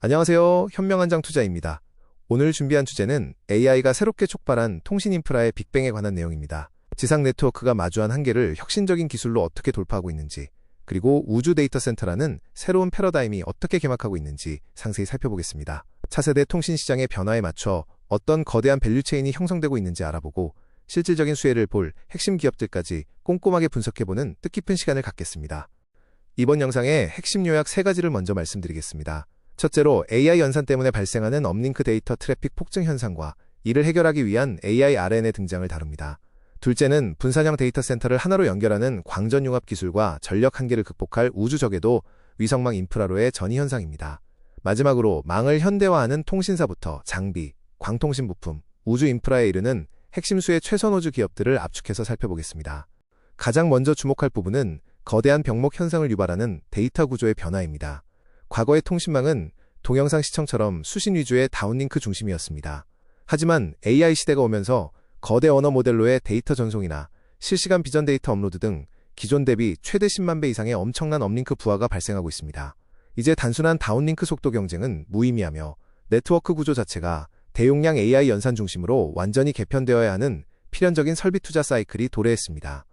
안녕하세요. 현명한장 투자입니다. 오늘 준비한 주제는 AI가 새롭게 촉발한 통신 인프라의 빅뱅에 관한 내용입니다. 지상 네트워크가 마주한 한계를 혁신적인 기술로 어떻게 돌파하고 있는지, 그리고 우주 데이터 센터라는 새로운 패러다임이 어떻게 개막하고 있는지 상세히 살펴보겠습니다. 차세대 통신 시장의 변화에 맞춰 어떤 거대한 밸류체인이 형성되고 있는지 알아보고 실질적인 수혜를 볼 핵심 기업들까지 꼼꼼하게 분석해보는 뜻깊은 시간을 갖겠습니다. 이번 영상의 핵심 요약 3가지를 먼저 말씀드리겠습니다. 첫째로 AI 연산 때문에 발생하는 업링크 데이터 트래픽 폭증 현상과 이를 해결하기 위한 AI RN의 등장을 다룹니다. 둘째는 분산형 데이터 센터를 하나로 연결하는 광전 융합 기술과 전력 한계를 극복할 우주 저궤도 위성망 인프라로의 전이 현상입니다. 마지막으로 망을 현대화하는 통신사부터 장비, 광통신 부품, 우주 인프라에 이르는 핵심 수의 최선 우주 기업들을 압축해서 살펴보겠습니다. 가장 먼저 주목할 부분은 거대한 병목 현상을 유발하는 데이터 구조의 변화입니다. 과거의 통신망은 동영상 시청처럼 수신 위주의 다운링크 중심이었습니다. 하지만 AI 시대가 오면서 거대 언어 모델로의 데이터 전송이나 실시간 비전 데이터 업로드 등 기존 대비 최대 10만 배 이상의 엄청난 업링크 부하가 발생하고 있습니다. 이제 단순한 다운링크 속도 경쟁은 무의미하며 네트워크 구조 자체가 대용량 AI 연산 중심으로 완전히 개편되어야 하는 필연적인 설비 투자 사이클이 도래했습니다.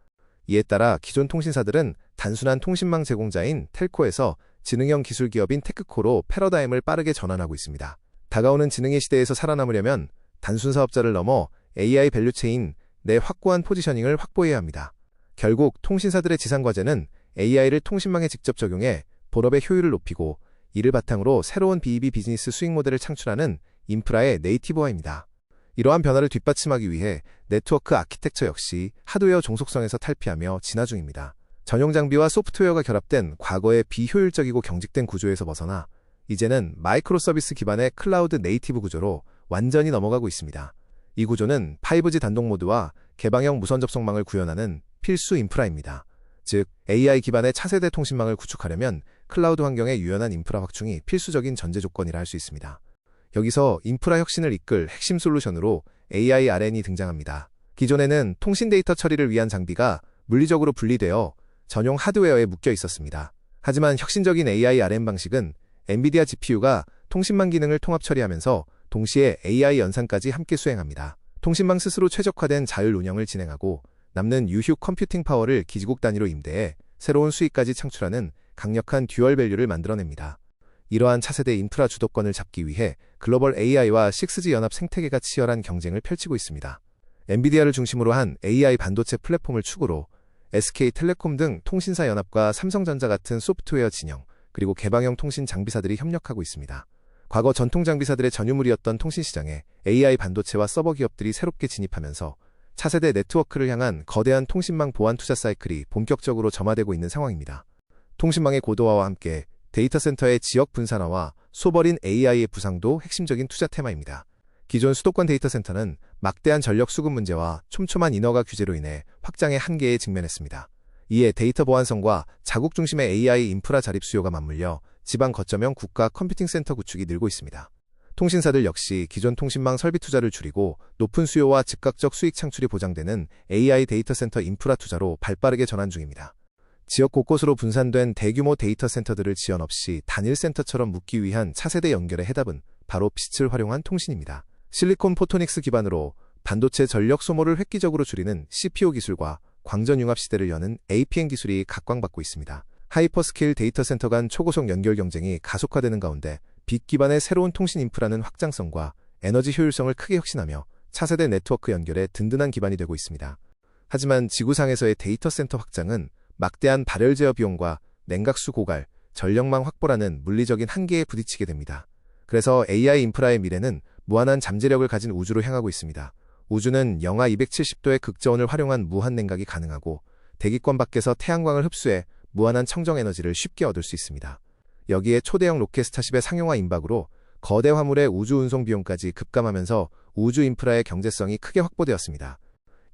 이에 따라 기존 통신사들은 단순한 통신망 제공자인 텔코에서 지능형 기술 기업인 테크코로 패러다임을 빠르게 전환하고 있습니다. 다가오는 지능의 시대에서 살아남으려면 단순 사업자를 넘어 AI 밸류체인 내 확고한 포지셔닝을 확보해야 합니다. 결국 통신사들의 지상과제는 AI를 통신망에 직접 적용해 본업의 효율을 높이고 이를 바탕으로 새로운 B2B 비즈니스 수익 모델을 창출하는 인프라의 네이티브화입니다. 이러한 변화를 뒷받침하기 위해 네트워크 아키텍처 역시 하드웨어 종속성에서 탈피하며 진화 중입니다. 전용 장비와 소프트웨어가 결합된 과거의 비효율적이고 경직된 구조에서 벗어나 이제는 마이크로 서비스 기반의 클라우드 네이티브 구조로 완전히 넘어가고 있습니다. 이 구조는 5G 단독 모드와 개방형 무선 접속망을 구현하는 필수 인프라입니다. 즉, AI 기반의 차세대 통신망을 구축하려면 클라우드 환경의 유연한 인프라 확충이 필수적인 전제 조건이라 할 수 있습니다. 여기서 인프라 혁신을 이끌 핵심 솔루션으로 AI RN이 등장합니다. 기존에는 통신 데이터 처리를 위한 장비가 물리적으로 분리되어 전용 하드웨어에 묶여 있었습니다. 하지만 혁신적인 AI RN 방식은 엔비디아 GPU가 통신망 기능을 통합 처리하면서 동시에 AI 연산까지 함께 수행합니다. 통신망 스스로 최적화된 자율 운영을 진행하고 남는 유휴 컴퓨팅 파워를 기지국 단위로 임대해 새로운 수익까지 창출하는 강력한 듀얼 밸류를 만들어냅니다. 이러한 차세대 인프라 주도권을 잡기 위해 글로벌 AI와 6G 연합 생태계가 치열한 경쟁을 펼치고 있습니다. 엔비디아를 중심으로 한 AI 반도체 플랫폼을 축으로 SK텔레콤 등 통신사 연합과 삼성전자 같은 소프트웨어 진영, 그리고 개방형 통신 장비사들이 협력하고 있습니다. 과거 전통 장비사들의 전유물이었던 통신시장에 AI 반도체와 서버 기업들이 새롭게 진입하면서 차세대 네트워크를 향한 거대한 통신망 보안 투자 사이클이 본격적으로 점화되고 있는 상황입니다. 통신망의 고도화와 함께 데이터 센터의 지역 분산화와 소버린 AI의 부상도 핵심적인 투자 테마입니다. 기존 수도권 데이터 센터는 막대한 전력 수급 문제와 촘촘한 인허가 규제로 인해 확장의 한계에 직면했습니다. 이에 데이터 보안성과 자국 중심의 AI 인프라 자립 수요가 맞물려 지방 거점형 국가 컴퓨팅 센터 구축이 늘고 있습니다. 통신사들 역시 기존 통신망 설비 투자를 줄이고 높은 수요와 즉각적 수익 창출이 보장되는 AI 데이터 센터 인프라 투자로 발빠르게 전환 중입니다. 지역 곳곳으로 분산된 대규모 데이터 센터들을 지연 없이 단일 센터처럼 묶기 위한 차세대 연결의 해답은 바로 빛을 활용한 통신입니다. 실리콘 포토닉스 기반으로 반도체 전력 소모를 획기적으로 줄이는 CPO 기술과 광전 융합 시대를 여는 APN 기술이 각광받고 있습니다. 하이퍼스케일 데이터 센터 간 초고속 연결 경쟁이 가속화되는 가운데 빛 기반의 새로운 통신 인프라는 확장성과 에너지 효율성을 크게 혁신하며 차세대 네트워크 연결에 든든한 기반이 되고 있습니다. 하지만 지구상에서의 데이터 센터 확장은 막대한 발열 제어 비용과 냉각수 고갈, 전력망 확보라는 물리적인 한계에 부딪히게 됩니다. 그래서 AI 인프라의 미래는 무한한 잠재력을 가진 우주로 향하고 있습니다. 우주는 영하 270도의 극저온을 활용한 무한 냉각이 가능하고 대기권 밖에서 태양광을 흡수해 무한한 청정 에너지를 쉽게 얻을 수 있습니다. 여기에 초대형 로켓 스타쉽의 상용화 임박으로 거대 화물의 우주 운송 비용까지 급감하면서 우주 인프라의 경제성이 크게 확보되었습니다.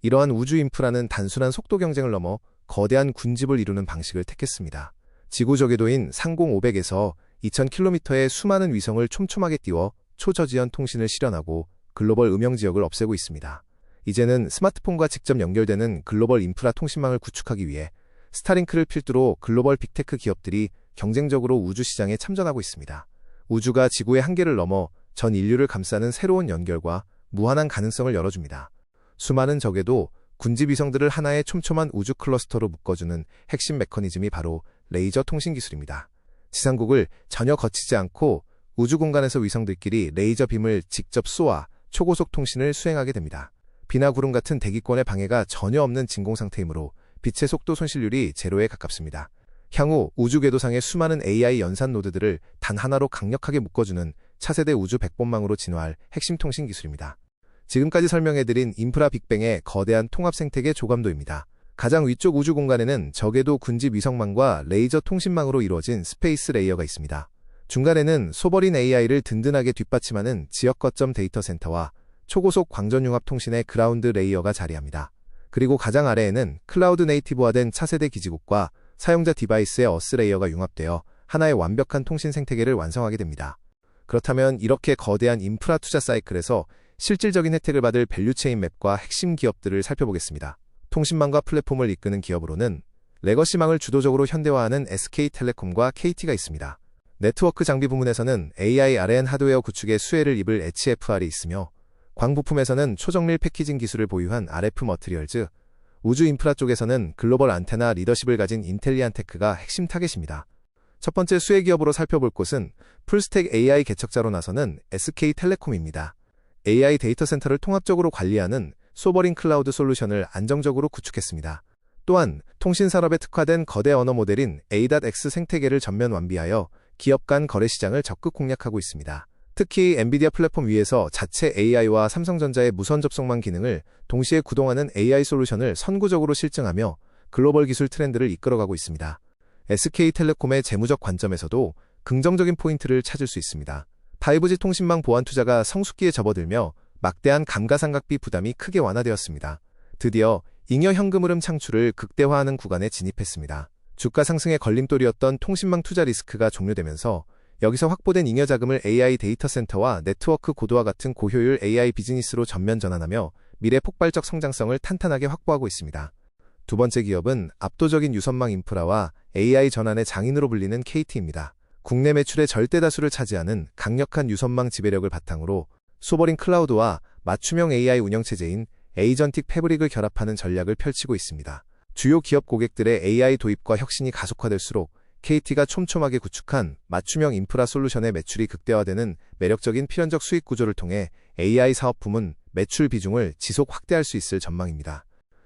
이러한 우주 인프라는 단순한 속도 경쟁을 넘어 거대한 군집을 이루는 방식을 택했습니다. 지구 저궤도인 상공 500에서 2000km의 수많은 위성을 촘촘하게 띄워 초저지연 통신을 실현하고 글로벌 음영 지역을 없애고 있습니다. 이제는 스마트폰과 직접 연결되는 글로벌 인프라 통신망을 구축하기 위해 스타링크를 필두로 글로벌 빅테크 기업들이 경쟁적으로 우주 시장에 참전하고 있습니다. 우주가 지구의 한계를 넘어 전 인류를 감싸는 새로운 연결과 무한한 가능성을 열어줍니다. 수많은 적에도 군집 위성들을 하나의 촘촘한 우주 클러스터로 묶어주는 핵심 메커니즘이 바로 레이저 통신 기술입니다. 지상국을 전혀 거치지 않고 우주 공간에서 위성들끼리 레이저 빔을 직접 쏘아 초고속 통신을 수행하게 됩니다. 비나 구름 같은 대기권의 방해가 전혀 없는 진공 상태이므로 빛의 속도 손실률이 제로에 가깝습니다. 향후 우주 궤도상의 수많은 AI 연산 노드들을 단 하나로 강력하게 묶어주는 차세대 우주 백본망으로 진화할 핵심 통신 기술입니다. 지금까지 설명해드린 인프라 빅뱅의 거대한 통합 생태계 조감도입니다. 가장 위쪽 우주 공간에는 저궤도 군집 위성망과 레이저 통신망으로 이루어진 스페이스 레이어가 있습니다. 중간에는 소버린 AI를 든든하게 뒷받침하는 지역 거점 데이터 센터와 초고속 광전융합 통신의 그라운드 레이어가 자리합니다. 그리고 가장 아래에는 클라우드 네이티브화된 차세대 기지국과 사용자 디바이스의 어스 레이어가 융합되어 하나의 완벽한 통신 생태계를 완성하게 됩니다. 그렇다면 이렇게 거대한 인프라 투자 사이클에서 실질적인 혜택을 받을 밸류체인 맵과 핵심 기업들을 살펴보겠습니다. 통신망과 플랫폼을 이끄는 기업으로는 레거시망을 주도적으로 현대화하는 SK텔레콤과 KT가 있습니다. 네트워크 장비 부문에서는 AI RN 하드웨어 구축에 수혜를 입을 HFR이 있으며 광 부품에서는 초정밀 패키징 기술을 보유한 RF 머트리얼즈, 우주 인프라 쪽에서는 글로벌 안테나 리더십을 가진 인텔리안테크가 핵심 타겟입니다. 첫 번째 수혜 기업으로 살펴볼 곳은 풀스택 AI 개척자로 나서는 SK텔레콤입니다. AI 데이터 센터를 통합적으로 관리하는 소버린 클라우드 솔루션을 안정적으로 구축했습니다. 또한 통신 산업에 특화된 거대 언어 모델인 A.X 생태계를 전면 완비하여 기업 간 거래 시장을 적극 공략하고 있습니다. 특히 엔비디아 플랫폼 위에서 자체 AI와 삼성전자의 무선 접속망 기능을 동시에 구동하는 AI 솔루션을 선구적으로 실증하며 글로벌 기술 트렌드를 이끌어가고 있습니다. SK텔레콤의 재무적 관점에서도 긍정적인 포인트를 찾을 수 있습니다. 5G 통신망 보안 투자가 성숙기에 접어들며 막대한 감가상각비 부담이 크게 완화되었습니다. 드디어 잉여 현금 흐름 창출을 극대화하는 구간에 진입했습니다. 주가 상승의 걸림돌이었던 통신망 투자 리스크가 종료되면서 여기서 확보된 잉여 자금을 AI 데이터 센터와 네트워크 고도화 같은 고효율 AI 비즈니스로 전면 전환하며 미래 폭발적 성장성을 탄탄하게 확보하고 있습니다. 두 번째 기업은 압도적인 유선망 인프라와 AI 전환의 장인으로 불리는 KT입니다. 국내 매출의 절대 다수를 차지하는 강력한 유선망 지배력을 바탕으로 소버린 클라우드와 맞춤형 AI 운영체제인 에이전틱 패브릭을 결합하는 전략을 펼치고 있습니다. 주요 기업 고객들의 AI 도입과 혁신이 가속화될수록 KT가 촘촘하게 구축한 맞춤형 인프라 솔루션의 매출이 극대화되는 매력적인 필연적 수익 구조를 통해 AI 사업 부문 매출 비중을 지속 확대할 수 있을 전망입니다.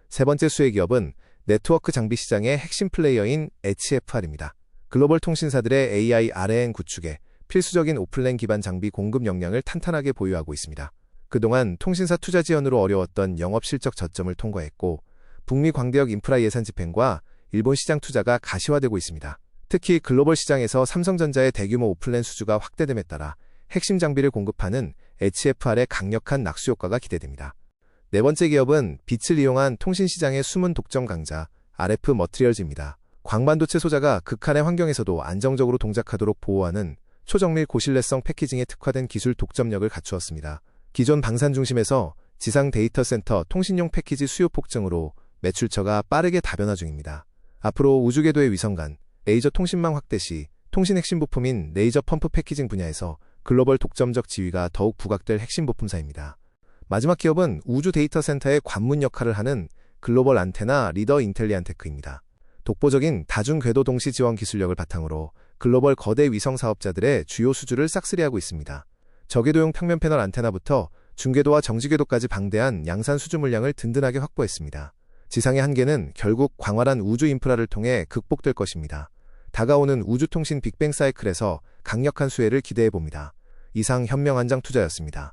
세 번째 수혜 기업은 네트워크 장비 시장의 핵심 플레이어인 HFR입니다. 글로벌 통신사들의 AI RN 구축에 필수적인 오플랜 기반 장비 공급 역량을 탄탄하게 보유하고 있습니다. 그동안 통신사 투자 지원으로 어려웠던 영업 실적 저점을 통과했고 북미 광대역 인프라 예산 집행과 일본 시장 투자가 가시화되고 있습니다. 특히 글로벌 시장에서 삼성전자의 대규모 오플랜 수주가 확대됨에 따라 핵심 장비를 공급하는 HFR의 강력한 낙수 효과가 기대됩니다. 네 번째 기업은 빛을 이용한 통신시장의 숨은 독점 강자 RF 머트리얼즈입니다. 광반도체 소자가 극한의 환경에서도 안정적으로 동작하도록 보호하는 초정밀 고신뢰성 패키징에 특화된 기술 독점력을 갖추었습니다. 기존 방산 중심에서 지상 데이터 센터 통신용 패키지 수요 폭증으로 매출처가 빠르게 다변화 중입니다. 앞으로 우주궤도의 위성 간 레이저 통신망 확대 시 통신 핵심 부품인 레이저 펌프 패키징 분야에서 글로벌 독점적 지위가 더욱 부각될 핵심 부품사입니다. 마지막 기업은 우주 데이터 센터의 관문 역할을 하는 글로벌 안테나 리더 인텔리안테크입니다. 독보적인 다중 궤도 동시 지원 기술력을 바탕으로 글로벌 거대 위성 사업자들의 주요 수주를 싹쓸이하고 있습니다. 저궤도용 평면 패널 안테나부터 중궤도와 정지궤도까지 방대한 양산 수주 물량을 든든하게 확보했습니다. 지상의 한계는 결국 광활한 우주 인프라를 통해 극복될 것입니다. 다가오는 우주통신 빅뱅 사이클에서 강력한 수혜를 기대해봅니다. 이상 현명한장 투자였습니다.